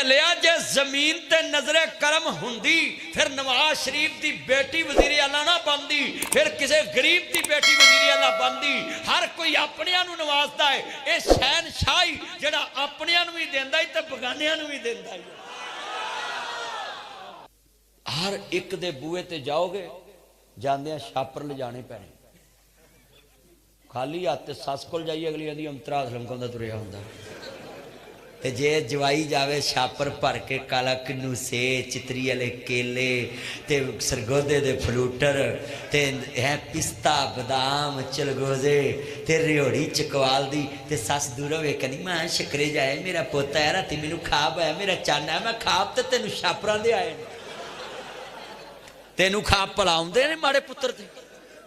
चलिया जे जमीन ते नजरे करम हुंदी फिर नवाज शरीफ की बेटी वजीर आला ना बनती, फिर किसी गरीब की बेटी वजीर आला बनती। हर कोई अपनिया नूं नवाजदा है। ये शहनशाही जिहड़ा अपनिया नूं भी देंदा है ते बगानिया नूं भी देंदा है। हर एक दे बूहे ते जाओगे जांदे छापर ले जाने पैने, खाली हत्थ ते सस कोल जाइए अगली आंदी अंतरा लमकाउंदा तुरिया हुंदा। ते जे जवाई जावे छापर भर के काला किन्नू से चितरी वाले केले ते सरगोदे दे फ्लूटर ते है पिस्ता बदाम चलगोजे ते रियोड़ी चकवाल दी ते सस दूर वेखनी मां शकरे जाए मेरा पोता है राती मैनू खाब है मेरा चाना है मैं खाब ते तेनू छापरां दे आए तेनू खाब पलाउंदे ने माड़े पुत्र ते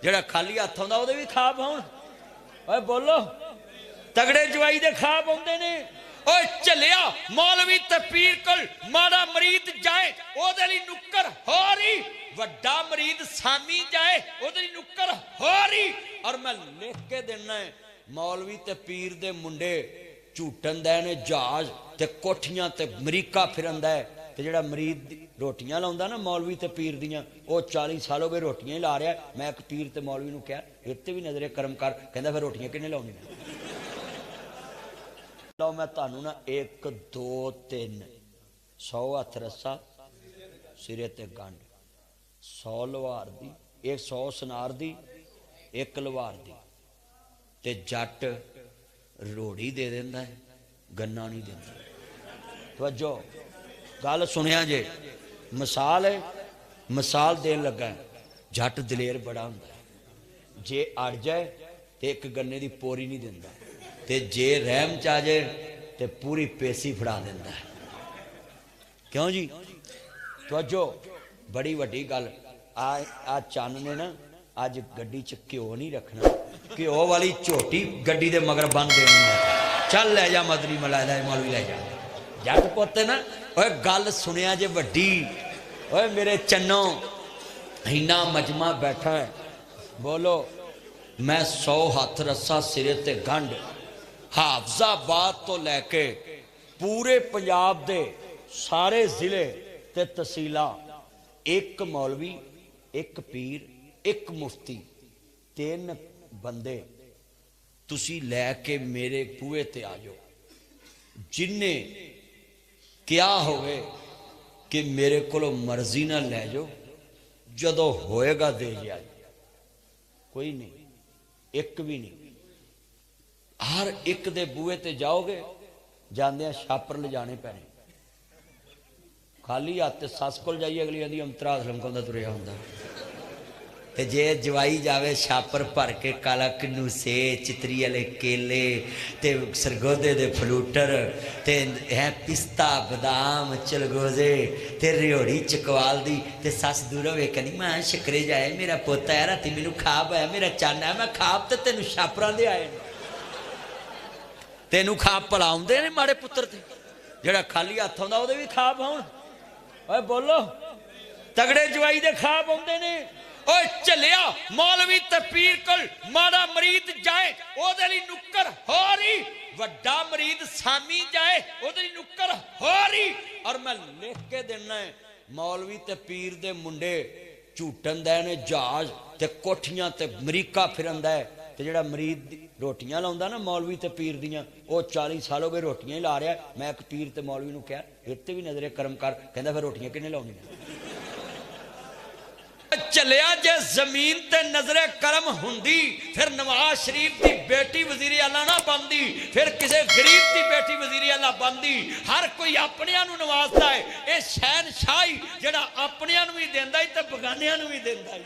जेड़ा खाली हत्थ आउंदा ओहदे भी खाब होण। ओए बोलो तगड़े जवाई दे खाब आउंदे ने। ओए चलिया मौलवी ते पीर कोल माड़ा मरीद जाए ओदे लई नुक्कर हो रही, वड्डा मरीद सामी जाए ओदे लई नुक्कर हो रही। और मैं लिख के देना है मौलवी ते पीर दे मुंडे झूटन दे ने जहाज ते कोठियां ते अमरीका फिरंदा है ते जेड़ा मरीद रोटियां लाउंदा ना मौलवी ते पीर दियां वो 40 साल हो गए रोटियां ही ला रहा। मैं एक पीर ते मौलवी नूं कहा इत्ते भी नजरे करम कर, कहंदा फिर रोटियां किन्ने लाउणीआं। लो मैं तुहानू ना 1 2 3 100 हथ रस्सा सिरे ते गंढ 100 लवार दी 100 सनार दी 1 लवार दी ते जट रोड़ी दे देंदा है गन्ना नहीं देंदा। तवज्जो गल सुनिया जे मिसाल है, मिसाल देन लगा है। जट दलेर बड़ा हुंदा है, जे अड़ जाए तो एक गन्ने की पोरी नहीं देंदा ते जे रहम च आ जाए तो पूरी पेसी फड़ा देंदा है। क्यों जी तवज्जो बड़ी वड्डी गल। आ चन्न ने ना अज गड्डी च घ्यो नहीं रखना, घ्यो वाली झोटी गड्डी दे मगर बन देनी है। चल लै जा मदनी मला लै मौलवी लै जा जट पुत ना। ओए गल सुनिया जे वड्डी। ओए मेरे चन्नो इन्ना मजमा बैठा है बोलो मैं 100 हथ रस्सा सिरे ते गंढ हाफजाबाद तो लैके पूरे पंजाब दे सारे जिले ते तहसीलां एक मौलवी एक पीर एक मुफ्ती 3 बंदे तुसी लैके मेरे बूहे ते आ जाओ। जिन्ने क्या होवे कि मेरे को मर्जी ना लै जाओ, जदों होएगा दे जा। कोई नहीं, एक भी नहीं। हर एक दे बूहे ते जाओगे जांदे छापर ले जाने पैने, खाली हत्थ ते सस कोल जाइए अगली आंदी अंतरा लमकाउंदा तुरिया हुंदा। ते जे जवाई जावे छापर भर के काला किन्नू से चितरी वाले केले ते सरगोदे दे फ्लूटर ते है पिस्ता बदाम चलगोजे ते रियोड़ी चकवाल दी ते सस दूर वेखनी मां शकरे जाए मेरा पोता है राती मैनू खाब है मेरा चाना है मैं खाब ते तेनू छापरां दे आए तेनू खाब पलाउंदे ने माड़े पुत्र ते जेड़ा खाली हत्थ आउंदा ओहदे भी खाब होण। ओए बोलो तगड़े जवाई दे खाब आउंदे ने। ओए चलिया मौलवी ते पीर कोल माड़ा मरीद जाए ओदे लई नुक्कर हो रही, वड्डा मरीद सामी जाए ओदे लई नुक्कर हो रही। और मैं लिख के देना है मौलवी ते पीर दे मुंडे झूटन दे ने जहाज ते कोठियां ते अमरीका फिरंदा है ते जेड़ा मरीद रोटियां लाउंदा ना मौलवी ते पीर दियां वो 40 साल हो गए रोटियां ही ला रहा। मैं एक पीर ते मौलवी नूं कहा इत्ते भी नजरे करम कर, कहंदा फिर रोटियां किन्ने लाउणीआं। चलिया जे जमीन ते नजरे करम हुंदी फिर नवाज शरीफ की बेटी वजीर आला ना बनती, फिर किसी गरीब की बेटी वजीर आला बनती। हर कोई अपनिया नूं नवाजदा है। ये शहनशाही जिहड़ा अपनिया नूं भी देंदा है ते बगानिया नूं भी देंदा है।